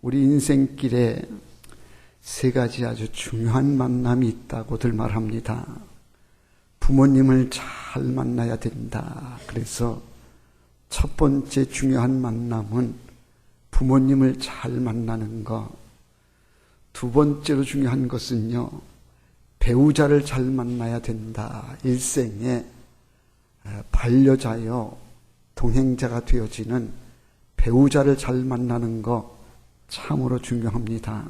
우리 인생길에 세 가지 아주 중요한 만남이 있다고들 말합니다. 부모님을 잘 만나야 된다. 그래서 첫 번째 중요한 만남은 부모님을 잘 만나는 것. 두 번째로 중요한 것은요, 배우자를 잘 만나야 된다. 일생에 반려자여 동행자가 되어지는 배우자를 잘 만나는 것 참으로 중요합니다.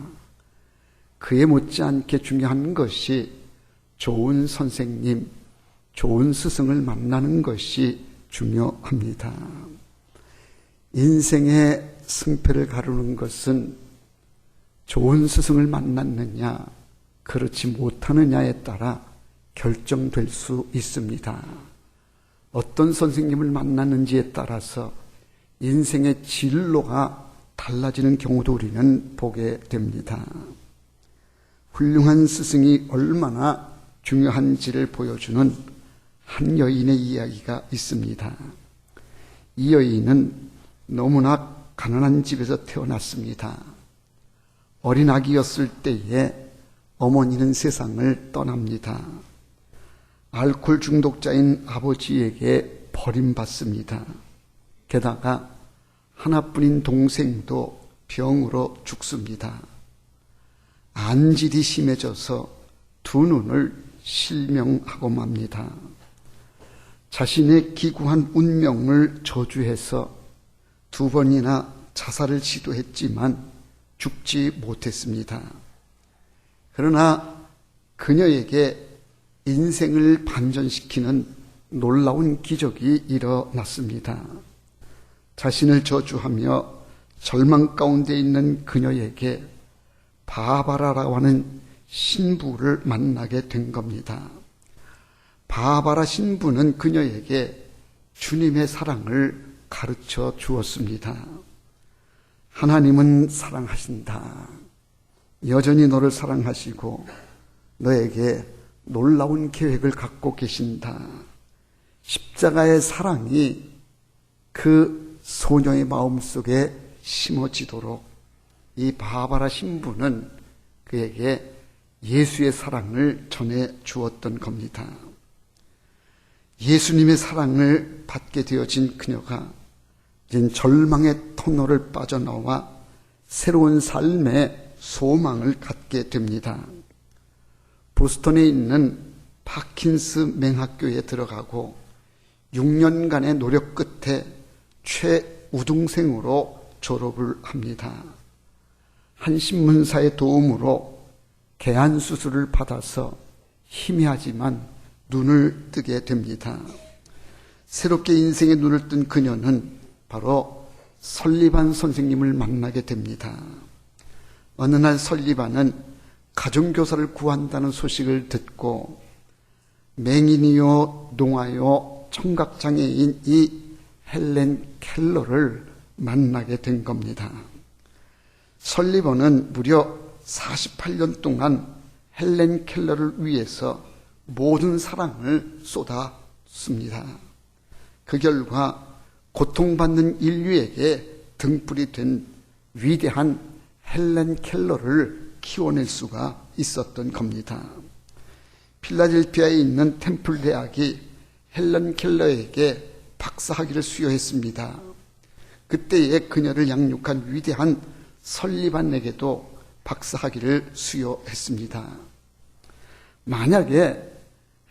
그에 못지않게 중요한 것이 좋은 선생님, 좋은 스승을 만나는 것이 중요합니다. 인생의 승패를 가르는 것은 좋은 스승을 만났느냐, 그렇지 못하느냐에 따라 결정될 수 있습니다. 어떤 선생님을 만났는지에 따라서 인생의 진로가 달라지는 경우도 우리는 보게 됩니다. 훌륭한 스승이 얼마나 중요한지를 보여주는 한 여인의 이야기가 있습니다. 이 여인은 너무나 가난한 집에서 태어났습니다. 어린 아기였을 때에 어머니는 세상을 떠납니다. 알코올 중독자인 아버지에게 버림받습니다. 게다가 하나뿐인 동생도 병으로 죽습니다. 안질이 심해져서 두 눈을 실명하고 맙니다. 자신의 기구한 운명을 저주해서 두 번이나 자살을 시도했지만 죽지 못했습니다. 그러나 그녀에게 인생을 반전시키는 놀라운 기적이 일어났습니다. 자신을 저주하며 절망 가운데 있는 그녀에게 바바라라고 하는 신부를 만나게 된 겁니다. 바바라 신부는 그녀에게 주님의 사랑을 가르쳐 주었습니다. 하나님은 사랑하신다. 여전히 너를 사랑하시고 너에게 놀라운 계획을 갖고 계신다. 십자가의 사랑이 그 소녀의 마음속에 심어지도록 이 바바라 신부는 그에게 예수의 사랑을 전해 주었던 겁니다. 예수님의 사랑을 받게 되어진 그녀가 이제 절망의 터널을 빠져나와 새로운 삶의 소망을 갖게 됩니다. 보스턴에 있는 파킨스 맹학교에 들어가고 6년간의 노력 끝에 최우등생으로 졸업을 합니다. 한 신문사의 도움으로 개안 수술을 받아서 희미하지만 눈을 뜨게 됩니다. 새롭게 인생의 눈을 뜬 그녀는 바로 설리반 선생님을 만나게 됩니다. 어느 날 설리반은 가정교사를 구한다는 소식을 듣고 맹인이요 농아요 청각장애인 이 헬렌 켈러를 만나게 된 겁니다. 설리번은 무려 48년 동안 헬렌 켈러를 위해서 모든 사랑을 쏟았습니다. 그 결과 고통받는 인류에게 등불이 된 위대한 헬렌 켈러를 키워낼 수가 있었던 겁니다. 필라델피아에 있는 템플 대학이 헬렌 켈러에게 박사학위를 수여했습니다. 그때에 그녀를 양육한 위대한 설리반에게도 박사학위를 수여했습니다. 만약에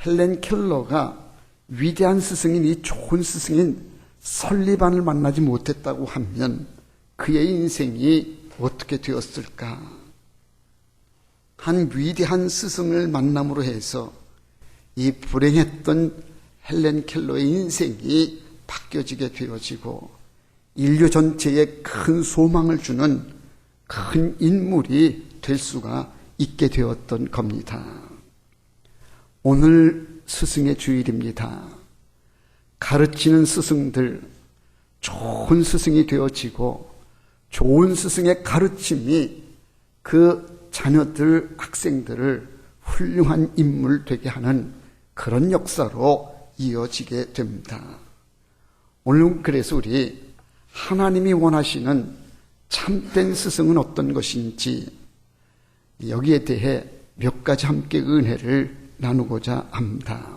헬렌 켈러가 위대한 스승인 이 좋은 스승인 설리반을 만나지 못했다고 하면 그의 인생이 어떻게 되었을까? 한 위대한 스승을 만남으로 해서 이 불행했던 헬렌 켈러의 인생이 바뀌어지게 되어지고 인류 전체에 큰 소망을 주는 큰 인물이 될 수가 있게 되었던 겁니다. 오늘 스승의 주일입니다. 가르치는 스승들, 좋은 스승이 되어지고 좋은 스승의 가르침이 그 자녀들, 학생들을 훌륭한 인물 되게 하는 그런 역사로 이어지게 됩니다. 오늘 그래서 우리 하나님이 원하시는 참된 스승은 어떤 것인지 여기에 대해 몇 가지 함께 은혜를 나누고자 합니다.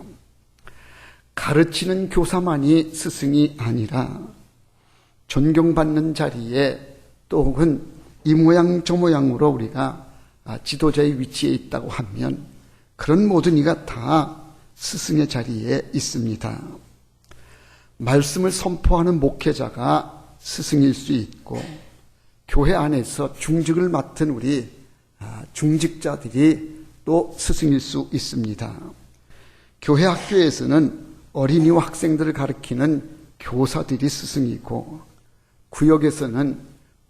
가르치는 교사만이 스승이 아니라 존경받는 자리에 또 혹은 이 모양 저 모양으로 우리가 지도자의 위치에 있다고 하면 그런 모든 이가 다 스승의 자리에 있습니다. 말씀을 선포하는 목회자가 스승일 수 있고 교회 안에서 중직을 맡은 우리 중직자들이 또 스승일 수 있습니다. 교회 학교에서는 어린이와 학생들을 가르치는 교사들이 스승이고 구역에서는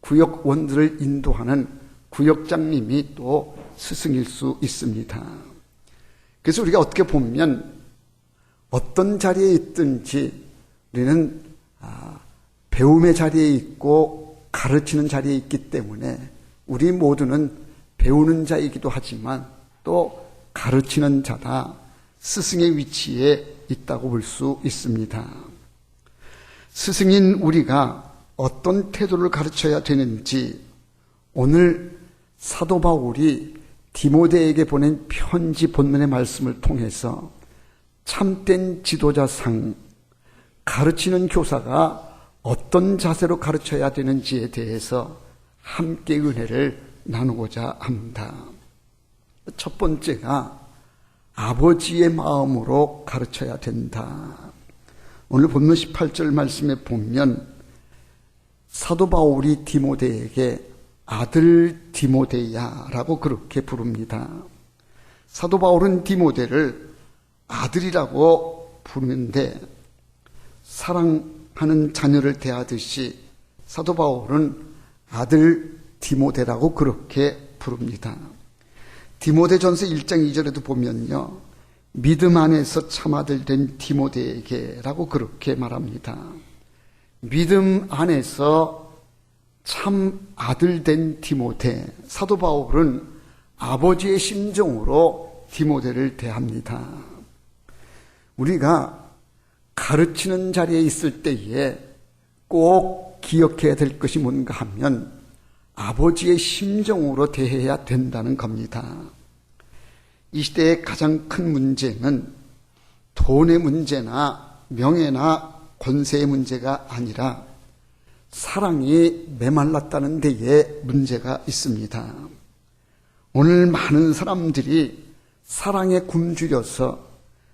구역원들을 인도하는 구역장님이 또 스승일 수 있습니다. 그래서 우리가 어떻게 보면 어떤 자리에 있든지 우리는 배움의 자리에 있고 가르치는 자리에 있기 때문에 우리 모두는 배우는 자이기도 하지만 또 가르치는 자다, 스승의 위치에 있다고 볼 수 있습니다. 스승인 우리가 어떤 태도를 가르쳐야 되는지 오늘 사도 바울이 디모데에게 보낸 편지 본문의 말씀을 통해서 참된 지도자상, 가르치는 교사가 어떤 자세로 가르쳐야 되는지에 대해서 함께 은혜를 나누고자 합니다. 첫 번째가 아버지의 마음으로 가르쳐야 된다. 오늘 본문 18절 말씀에 보면 사도 바울이 디모데에게 아들 디모데야라고 그렇게 부릅니다. 사도 바울은 디모데를 아들이라고 부르는데 사랑하는 자녀를 대하듯이 사도 바울은 아들 디모데라고 그렇게 부릅니다. 디모데전서 1장 2절에도 보면요, 믿음 안에서 참아들 된 디모데에게라고 그렇게 말합니다. 믿음 안에서 참 아들 된 디모데, 사도 바울은 아버지의 심정으로 디모데를 대합니다. 우리가 가르치는 자리에 있을 때에 꼭 기억해야 될 것이 뭔가 하면 아버지의 심정으로 대해야 된다는 겁니다. 이 시대의 가장 큰 문제는 돈의 문제나 명예나 권세의 문제가 아니라 사랑이 메말랐다는 데에 문제가 있습니다. 오늘 많은 사람들이 사랑에 굶주려서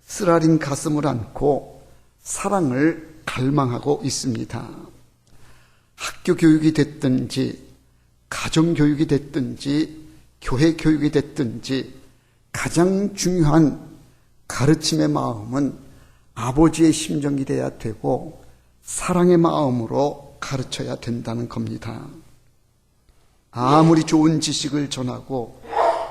쓰라린 가슴을 안고 사랑을 갈망하고 있습니다. 학교 교육이 됐든지 가정 교육이 됐든지 교회 교육이 됐든지 가장 중요한 가르침의 마음은 아버지의 심정이 돼야 되고 사랑의 마음으로 가르쳐야 된다는 겁니다. 아무리 좋은 지식을 전하고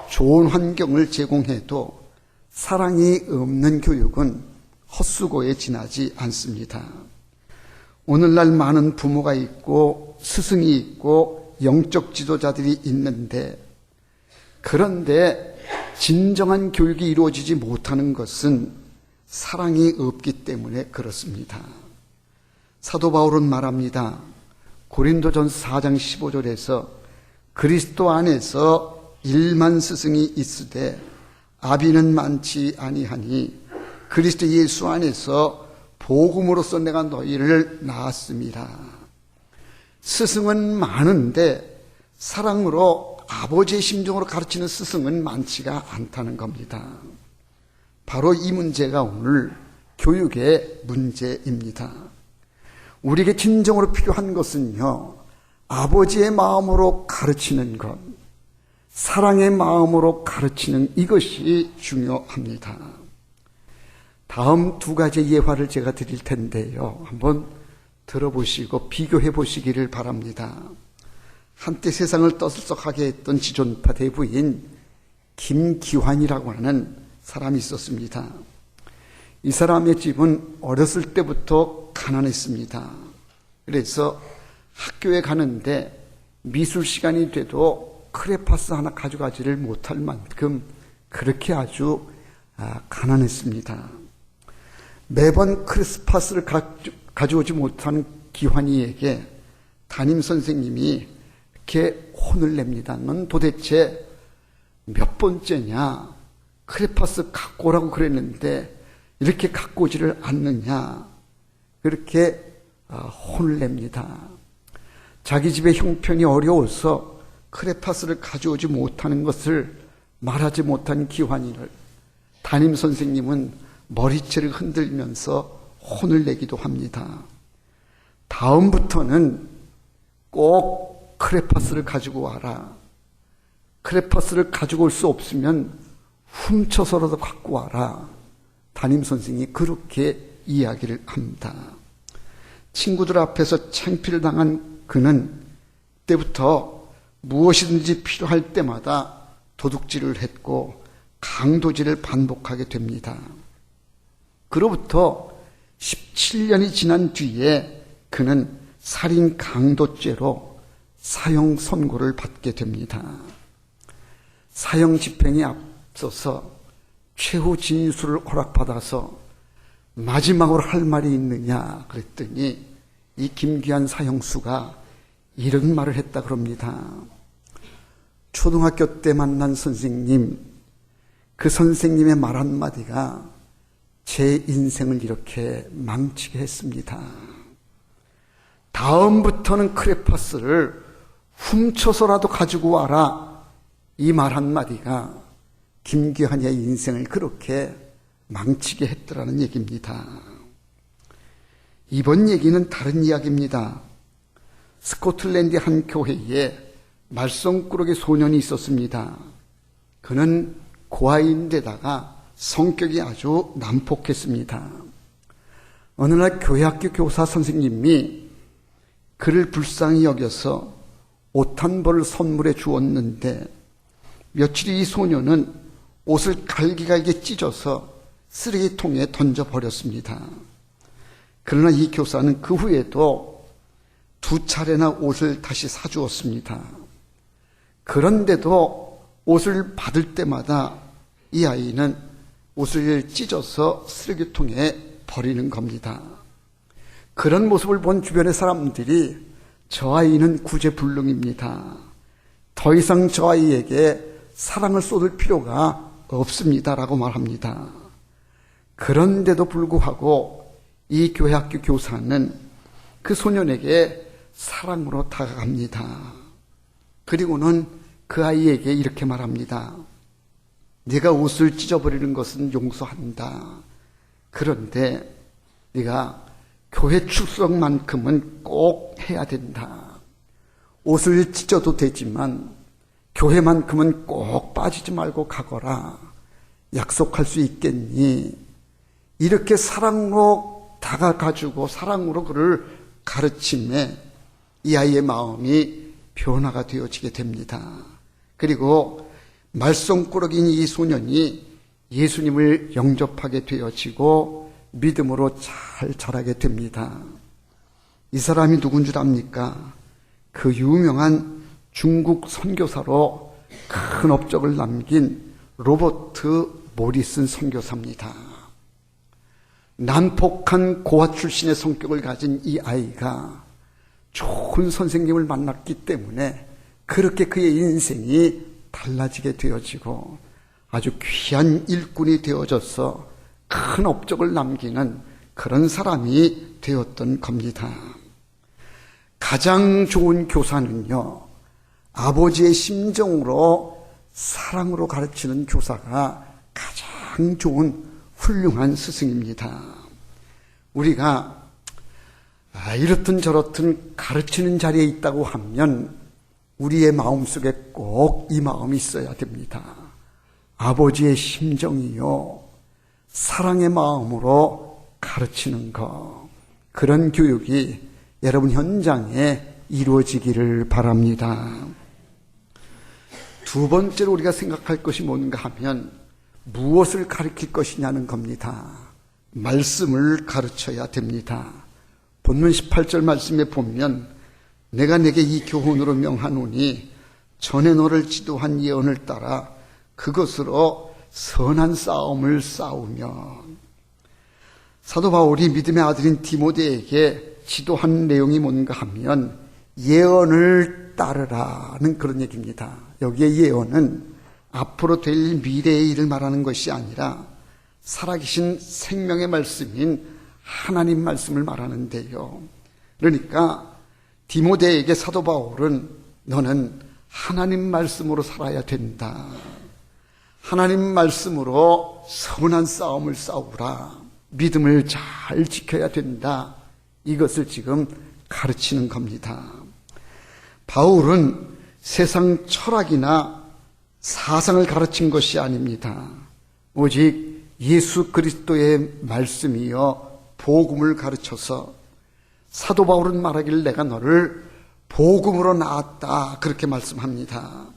좋은 환경을 제공해도 사랑이 없는 교육은 헛수고에 지나지 않습니다. 오늘날 많은 부모가 있고 스승이 있고 영적 지도자들이 있는데, 그런데 진정한 교육이 이루어지지 못하는 것은 사랑이 없기 때문에 그렇습니다. 사도 바울은 말합니다. 고린도전서 4장 15절에서 그리스도 안에서 1만 스승이 있으되 아비는 많지 아니하니 그리스도 예수 안에서 복음으로써 내가 너희를 낳았습니다. 스승은 많은데 사랑으로 아버지의 심정으로 가르치는 스승은 많지가 않다는 겁니다. 바로 이 문제가 오늘 교육의 문제입니다. 우리에게 진정으로 필요한 것은요, 아버지의 마음으로 가르치는 것, 사랑의 마음으로 가르치는 이것이 중요합니다. 다음 두 가지 예화를 제가 드릴 텐데요, 한번 들어보시고 비교해 보시기를 바랍니다. 한때 세상을 떠들썩하게 했던 지존파 대부인 김기환이라고 하는 사람이 있었습니다. 이 사람의 집은 어렸을 때부터 가난했습니다. 그래서 학교에 가는데 미술 시간이 돼도 크레파스 하나 가져가지를 못할 만큼 그렇게 아주 가난했습니다. 매번 크레파스를 가져오지 못한 기환이에게 담임 선생님이 그렇게 혼을 냅니다. 넌 도대체 몇 번째냐? 크레파스 갖고 오라고 그랬는데 이렇게 갖고 오지를 않느냐? 그렇게 혼을 냅니다. 자기 집의 형편이 어려워서 크레파스를 가져오지 못하는 것을 말하지 못한 기환이를 담임 선생님은 머리채를 흔들면서 혼을 내기도 합니다. 다음부터는 꼭 크레파스를 가지고 와라. 크레파스를 가지고 올 수 없으면 훔쳐서라도 갖고 와라. 담임 선생님이 그렇게 이야기를 합니다. 친구들 앞에서 창피를 당한 그는 그때부터 무엇이든지 필요할 때마다 도둑질을 했고 강도질을 반복하게 됩니다. 그로부터 17년이 지난 뒤에 그는 살인 강도죄로 사형 선고를 받게 됩니다. 사형 집행에 앞서서 최후 진술을 허락받아서 마지막으로 할 말이 있느냐 그랬더니 이 김귀한 사형수가 이런 말을 했다 그럽니다. 초등학교 때 만난 선생님, 그 선생님의 말 한마디가 제 인생을 이렇게 망치게 했습니다. 다음부터는 크레파스를 훔쳐서라도 가지고 와라. 이 말 한마디가 김귀환의 인생을 그렇게 망치게 했더라는 얘기입니다. 이번 얘기는 다른 이야기입니다. 스코틀랜드 한 교회에 말썽꾸러기 소년이 있었습니다. 그는 고아인데다가 성격이 아주 난폭했습니다. 어느 날 교회학교 교사 선생님이 그를 불쌍히 여겨서 옷 한 벌을 선물해 주었는데 며칠 이 소년은 옷을 갈기갈기 찢어서 쓰레기통에 던져버렸습니다. 그러나 이 교사는 그 후에도 2차례나 옷을 다시 사주었습니다. 그런데도 옷을 받을 때마다 이 아이는 옷을 찢어서 쓰레기통에 버리는 겁니다. 그런 모습을 본 주변의 사람들이 저 아이는 구제불능입니다. 더 이상 저 아이에게 사랑을 쏟을 필요가 없습니다라고 말합니다. 그런데도 불구하고 이 교회학교 교사는 그 소년에게 사랑으로 다가갑니다. 그리고는 그 아이에게 이렇게 말합니다. 네가 옷을 찢어버리는 것은 용서한다. 그런데 네가 교회 출석만큼은 꼭 해야 된다. 옷을 찢어도 되지만 교회만큼은 꼭 빠지지 말고 가거라. 약속할 수 있겠니? 이렇게 사랑으로 다가가지고 사랑으로 그를 가르침에 이 아이의 마음이 변화가 되어지게 됩니다. 그리고 말썽꾸러기인 이 소년이 예수님을 영접하게 되어지고 믿음으로 잘 자라게 됩니다. 이 사람이 누군 줄 압니까? 그 유명한 중국 선교사로 큰 업적을 남긴 로버트 모리슨 선교사입니다. 난폭한 고아 출신의 성격을 가진 이 아이가 좋은 선생님을 만났기 때문에 그렇게 그의 인생이 달라지게 되어지고 아주 귀한 일꾼이 되어져서 큰 업적을 남기는 그런 사람이 되었던 겁니다. 가장 좋은 교사는요, 아버지의 심정으로 사랑으로 가르치는 교사가 가장 좋은 훌륭한 스승입니다. 우리가 이렇든 저렇든 가르치는 자리에 있다고 하면 우리의 마음속에 꼭 이 마음이 있어야 됩니다. 아버지의 심정이요, 사랑의 마음으로 가르치는 것, 그런 교육이 여러분 현장에 이루어지기를 바랍니다. 두 번째로 우리가 생각할 것이 뭔가 하면 무엇을 가르칠 것이냐는 겁니다. 말씀을 가르쳐야 됩니다. 본문 18절 말씀에 보면 내가 내게 이 교훈으로 명하노니 전에 너를 지도한 예언을 따라 그것으로 선한 싸움을 싸우며, 사도 바울이 믿음의 아들인 디모데에게 지도한 내용이 뭔가 하면 예언을 따르라는 그런 얘기입니다. 여기에 예언은 앞으로 될 미래의 일을 말하는 것이 아니라 살아계신 생명의 말씀인 하나님 말씀을 말하는데요. 그러니까 디모데에게 사도 바울은 너는 하나님 말씀으로 살아야 된다. 하나님 말씀으로 선한 싸움을 싸우라. 믿음을 잘 지켜야 된다. 이것을 지금 가르치는 겁니다. 바울은 세상 철학이나 사상을 가르친 것이 아닙니다. 오직 예수 그리스도의 말씀이여 복음을 가르쳐서 사도 바울은 말하길 내가 너를 복음으로 낳았다 그렇게 말씀합니다.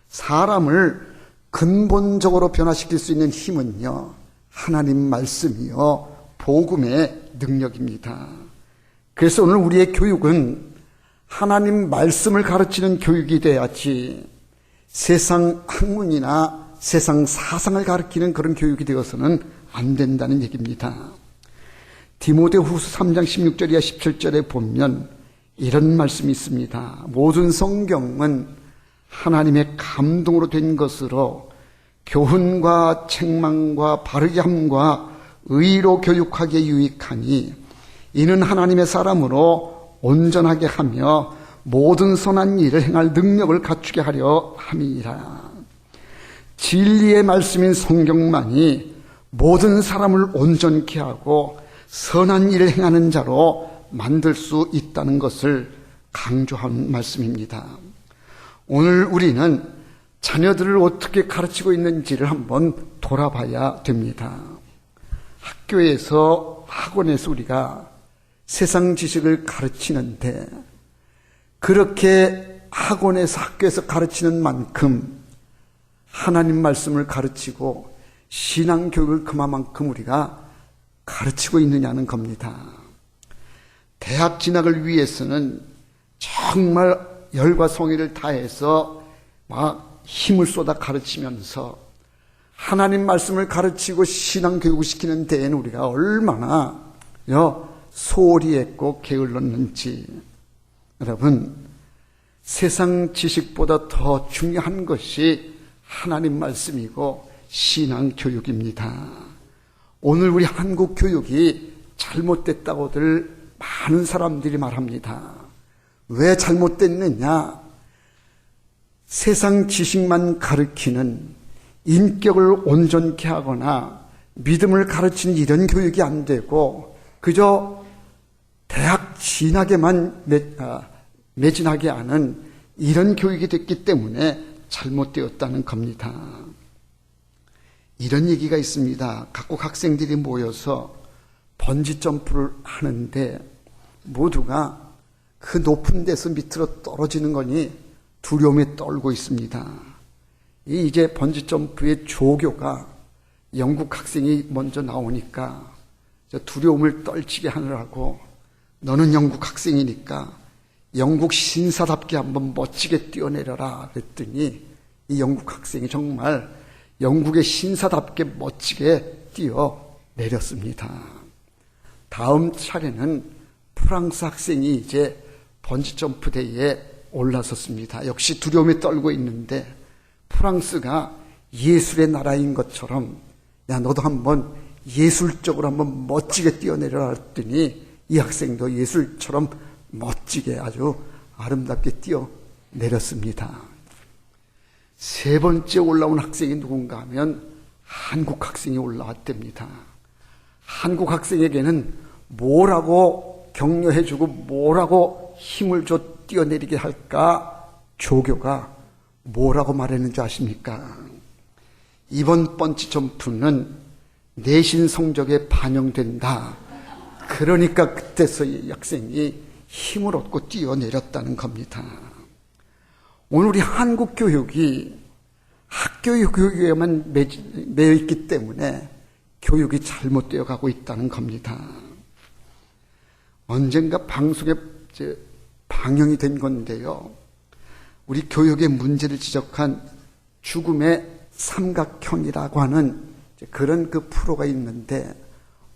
사람을 근본적으로 변화시킬 수 있는 힘은요 하나님 말씀이요 복음의 능력입니다. 그래서 오늘 우리의 교육은 하나님 말씀을 가르치는 교육이 돼야지 세상 학문이나 세상 사상을 가르치는 그런 교육이 되어서는 안 된다는 얘기입니다. 디모데후서 3장 16절 이하 17절에 보면 이런 말씀이 있습니다. 모든 성경은 하나님의 감동으로 된 것으로 교훈과 책망과 바르게 함과 의로 교육하기에 유익하니 이는 하나님의 사람으로 온전하게 하며 모든 선한 일을 행할 능력을 갖추게 하려 함이니라. 진리의 말씀인 성경만이 모든 사람을 온전케 하고 선한 일을 행하는 자로 만들 수 있다는 것을 강조한 말씀입니다. 오늘 우리는 자녀들을 어떻게 가르치고 있는지를 한번 돌아봐야 됩니다. 학교에서 학원에서 우리가 세상 지식을 가르치는데 그렇게 학원에서 학교에서 가르치는 만큼 하나님 말씀을 가르치고 신앙교육을 그만큼 우리가 가르치고 있느냐는 겁니다. 대학 진학을 위해서는 정말 열과 성의를 다해서 막 힘을 쏟아 가르치면서 하나님 말씀을 가르치고 신앙교육을 시키는 데에는 우리가 얼마나 소홀히 했고 게을렀는지. 여러분, 세상 지식보다 더 중요한 것이 하나님 말씀이고 신앙교육입니다. 오늘 우리 한국 교육이 잘못됐다고들 많은 사람들이 말합니다. 왜 잘못됐느냐? 세상 지식만 가르치는 인격을 온전케 하거나 믿음을 가르치는 이런 교육이 안 되고 그저 대학 진학에만 매진하게 하는 이런 교육이 됐기 때문에 잘못되었다는 겁니다. 이런 얘기가 있습니다. 각국 학생들이 모여서 번지 점프를 하는데 모두가 그 높은 데서 밑으로 떨어지는 거니 두려움에 떨고 있습니다. 이제 번지 점프의 조교가 영국 학생이 먼저 나오니까 두려움을 떨치게 하느라고 너는 영국 학생이니까 영국 신사답게 한번 멋지게 뛰어내려라 그랬더니 이 영국 학생이 정말 영국의 신사답게 멋지게 뛰어내렸습니다. 다음 차례는 프랑스 학생이 이제 번지점프 대회에 올라섰습니다. 역시 두려움에 떨고 있는데 프랑스가 예술의 나라인 것처럼 야 너도 한번 예술적으로 한번 멋지게 뛰어내려라 했더니 이 학생도 예술처럼 멋지게 아주 아름답게 뛰어내렸습니다. 세 번째 올라온 학생이 누군가 하면 한국 학생이 올라왔답니다. 한국 학생에게는 뭐라고 격려해주고 뭐라고 힘을 줘 뛰어내리게 할까? 조교가 뭐라고 말했는지 아십니까? 이번 번지 점프는 내신 성적에 반영된다. 그러니까 그때서 이 학생이 힘을 얻고 뛰어내렸다는 겁니다. 오늘 우리 한국 교육이 학교 교육에만 매여 있기 때문에 교육이 잘못되어 가고 있다는 겁니다. 언젠가 방송에 방영이 된 건데요. 우리 교육의 문제를 지적한 죽음의 삼각형이라고 하는 그런 그 프로가 있는데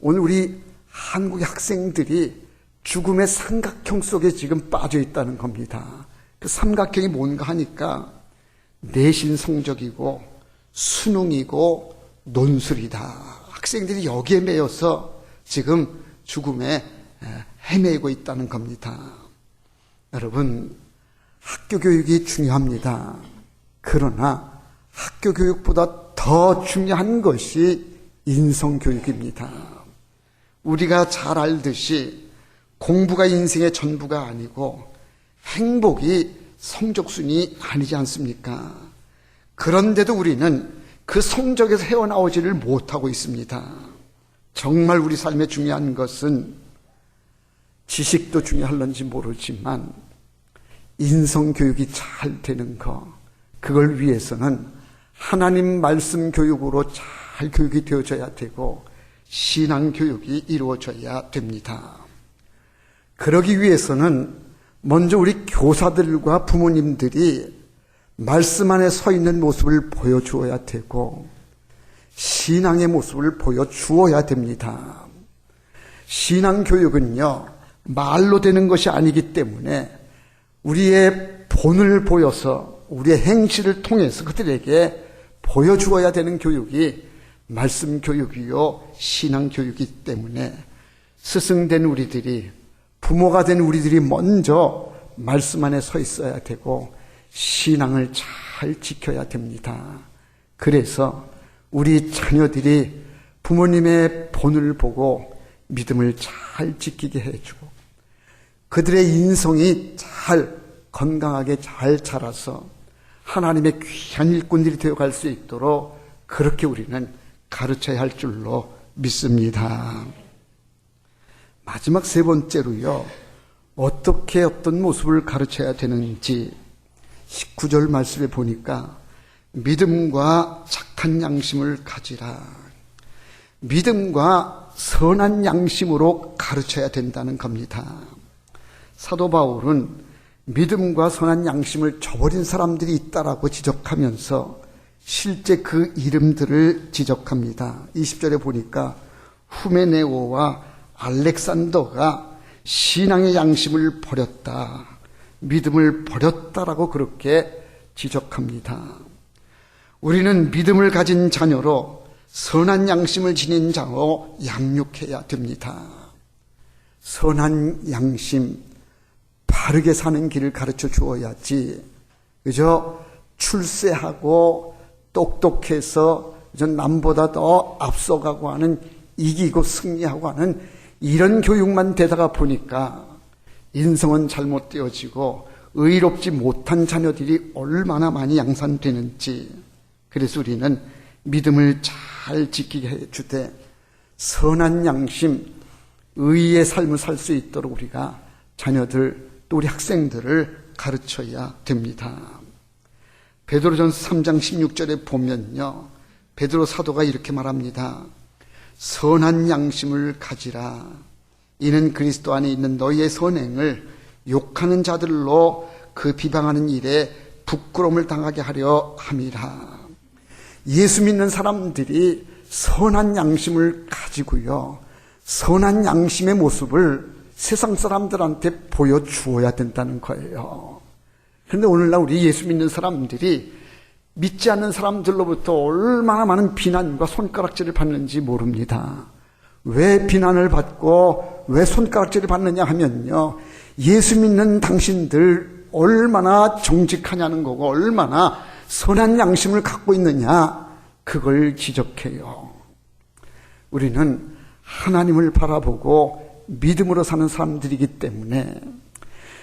오늘 우리 한국의 학생들이 죽음의 삼각형 속에 지금 빠져 있다는 겁니다. 그 삼각형이 뭔가 하니까 내신 성적이고 수능이고 논술이다. 학생들이 여기에 매여서 지금 죽음에 헤매고 있다는 겁니다. 여러분, 학교 교육이 중요합니다. 그러나 학교 교육보다 더 중요한 것이 인성 교육입니다. 우리가 잘 알듯이 공부가 인생의 전부가 아니고 행복이 성적순이 아니지 않습니까? 그런데도 우리는 그 성적에서 헤어나오지를 못하고 있습니다. 정말 우리 삶에 중요한 것은 지식도 중요할런지 모르지만 인성교육이 잘 되는 것, 그걸 위해서는 하나님 말씀 교육으로 잘 교육이 되어져야 되고 신앙교육이 이루어져야 됩니다. 그러기 위해서는 먼저 우리 교사들과 부모님들이 말씀 안에 서 있는 모습을 보여주어야 되고 신앙의 모습을 보여주어야 됩니다. 신앙교육은요, 말로 되는 것이 아니기 때문에 우리의 본을 보여서 우리의 행실을 통해서 그들에게 보여주어야 되는 교육이 말씀 교육이요 신앙 교육이기 때문에 스승된 우리들이, 부모가 된 우리들이 먼저 말씀 안에 서 있어야 되고 신앙을 잘 지켜야 됩니다. 그래서 우리 자녀들이 부모님의 본을 보고 믿음을 잘 지키게 해주고 그들의 인성이 잘 건강하게 잘 자라서 하나님의 귀한 일꾼들이 되어갈 수 있도록 그렇게 우리는 가르쳐야 할 줄로 믿습니다. 마지막 세 번째로요, 어떻게 어떤 모습을 가르쳐야 되는지 19절 말씀에 보니까 믿음과 착한 양심을 가지라. 믿음과 선한 양심으로 가르쳐야 된다는 겁니다. 사도 바울은 믿음과 선한 양심을 저버린 사람들이 있다라고 지적하면서 실제 그 이름들을 지적합니다. 20절에 보니까 후메네오와 알렉산더가 신앙의 양심을 버렸다, 믿음을 버렸다라고 그렇게 지적합니다. 우리는 믿음을 가진 자녀로 선한 양심을 지닌 자로 양육해야 됩니다. 선한 양심, 바르게 사는 길을 가르쳐 주어야지 그저 출세하고 똑똑해서 남보다 더 앞서가고 하는, 이기고 승리하고 하는 이런 교육만 되다가 보니까 인성은 잘못되어지고 의롭지 못한 자녀들이 얼마나 많이 양산되는지. 그래서 우리는 믿음을 잘 지키게 해주되 선한 양심, 의의 삶을 살 수 있도록 우리가 자녀들, 또 우리 학생들을 가르쳐야 됩니다. 베드로전서 3장 16절에 보면요, 베드로 사도가 이렇게 말합니다. 선한 양심을 가지라. 이는 그리스도 안에 있는 너희의 선행을 욕하는 자들로 그 비방하는 일에 부끄러움을 당하게 하려 함이라. 예수 믿는 사람들이 선한 양심을 가지고요, 선한 양심의 모습을 세상 사람들한테 보여주어야 된다는 거예요. 그런데 오늘날 우리 예수 믿는 사람들이 믿지 않는 사람들로부터 얼마나 많은 비난과 손가락질을 받는지 모릅니다. 왜 비난을 받고 왜 손가락질을 받느냐 하면요, 예수 믿는 당신들 얼마나 정직하냐는 거고 얼마나 선한 양심을 갖고 있느냐, 그걸 지적해요. 우리는 하나님을 바라보고 믿음으로 사는 사람들이기 때문에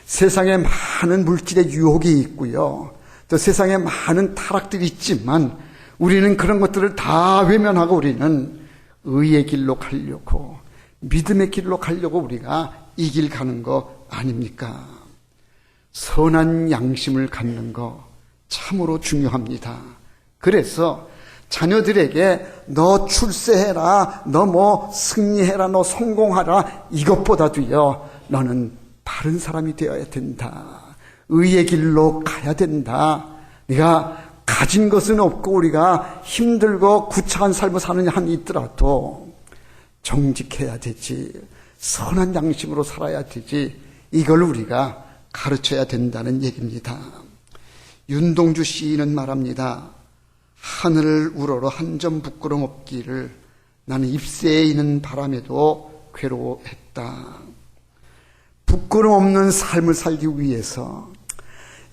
세상에 많은 물질의 유혹이 있고요, 또 세상에 많은 타락들이 있지만 우리는 그런 것들을 다 외면하고 우리는 의의 길로 가려고, 믿음의 길로 가려고 우리가 이 길 가는 거 아닙니까? 선한 양심을 갖는 거 참으로 중요합니다. 그래서 자녀들에게 너 출세해라, 너 뭐 승리해라, 너 성공하라, 이것보다도요, 너는 바른 사람이 되어야 된다, 의의 길로 가야 된다. 네가 가진 것은 없고 우리가 힘들고 구차한 삶을 사느냐 한이 있더라도 정직해야 되지, 선한 양심으로 살아야 되지, 이걸 우리가 가르쳐야 된다는 얘기입니다. 윤동주 시인은 말합니다. 하늘을 우러러 한 점 부끄럼 없기를 나는 잎새에 있는 바람에도 괴로워했다. 부끄럼 없는 삶을 살기 위해서,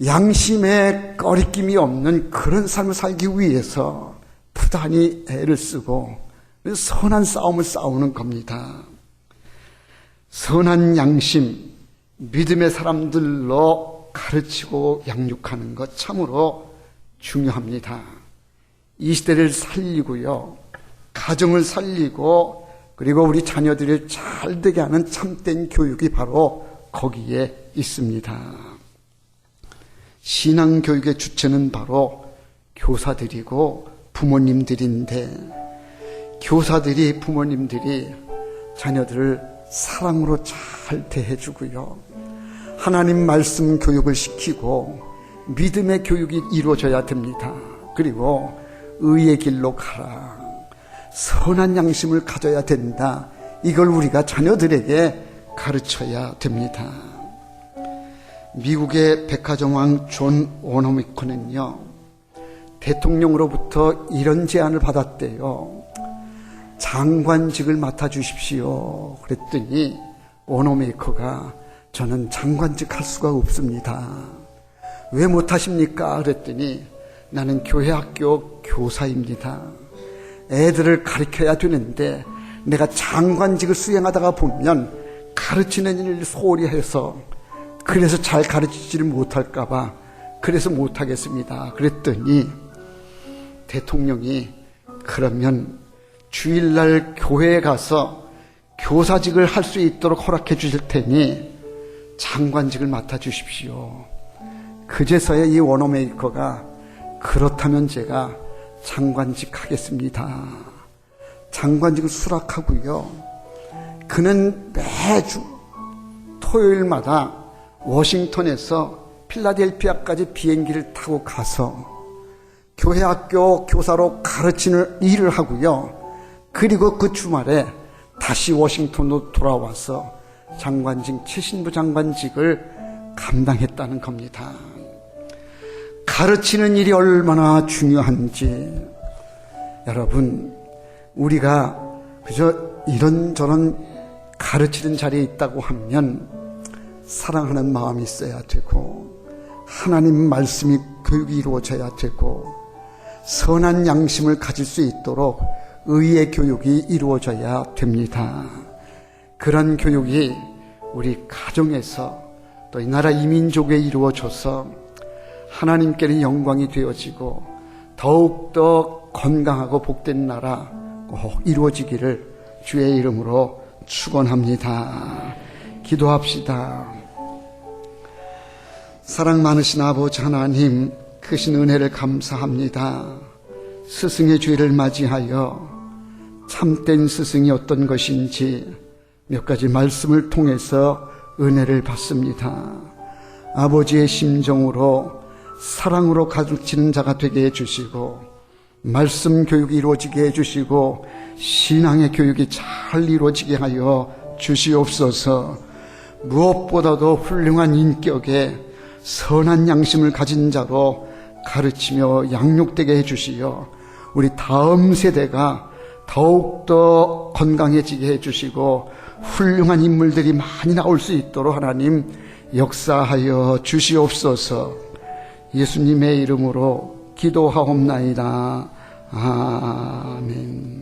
양심에 꺼리낌이 없는 그런 삶을 살기 위해서 부단히 애를 쓰고 선한 싸움을 싸우는 겁니다. 선한 양심, 믿음의 사람들로 가르치고 양육하는 것 참으로 중요합니다. 이 시대를 살리고요, 가정을 살리고, 그리고 우리 자녀들을 잘 되게 하는 참된 교육이 바로 거기에 있습니다. 신앙교육의 주체는 바로 교사들이고 부모님들인데, 교사들이, 부모님들이 자녀들을 사랑으로 잘 대해주고요, 하나님 말씀 교육을 시키고 믿음의 교육이 이루어져야 됩니다. 그리고 의의 길로 가라, 선한 양심을 가져야 된다, 이걸 우리가 자녀들에게 가르쳐야 됩니다. 미국의 백화점왕 존 워너메커는요, 대통령으로부터 이런 제안을 받았대요. 장관직을 맡아주십시오. 그랬더니 워너메이커가 저는 장관직 할 수가 없습니다. 왜 못하십니까? 그랬더니 나는 교회 학교 교사입니다. 애들을 가르쳐야 되는데 내가 장관직을 수행하다가 보면 가르치는 일을 소홀히 해서, 그래서 잘 가르치지를 못할까 봐 그래서 못하겠습니다. 그랬더니 대통령이 그러면 주일날 교회에 가서 교사직을 할 수 있도록 허락해 주실 테니 장관직을 맡아주십시오. 그제서야 이 워너메이커가 그렇다면 제가 장관직 하겠습니다. 장관직을 수락하고요, 그는 매주 토요일마다 워싱턴에서 필라델피아까지 비행기를 타고 가서 교회 학교 교사로 가르치는 일을 하고요, 그리고 그 주말에 다시 워싱턴으로 돌아와서 장관직, 최신부 장관직을 감당했다는 겁니다. 가르치는 일이 얼마나 중요한지, 여러분, 우리가 그저 이런저런 가르치는 자리에 있다고 하면 사랑하는 마음이 있어야 되고, 하나님 말씀이 교육이 이루어져야 되고, 선한 양심을 가질 수 있도록 의의 교육이 이루어져야 됩니다. 그런 교육이 우리 가정에서 또 이 나라 이민족에 이루어져서 하나님께는 영광이 되어지고 더욱더 건강하고 복된 나라 꼭 이루어지기를 주의 이름으로 축원합니다. 기도합시다. 사랑 많으신 아버지 하나님, 크신 은혜를 감사합니다. 스승의 주일을 맞이하여 참된 스승이 어떤 것인지 몇 가지 말씀을 통해서 은혜를 받습니다. 아버지의 심정으로 사랑으로 가르치는 자가 되게 해주시고, 말씀 교육이 이루어지게 해주시고, 신앙의 교육이 잘 이루어지게 하여 주시옵소서. 무엇보다도 훌륭한 인격에 선한 양심을 가진 자로 가르치며 양육되게 해주시어 우리 다음 세대가 더욱더 건강해지게 해주시고 훌륭한 인물들이 많이 나올 수 있도록 하나님 역사하여 주시옵소서. 예수님의 이름으로 기도하옵나이다. 아멘.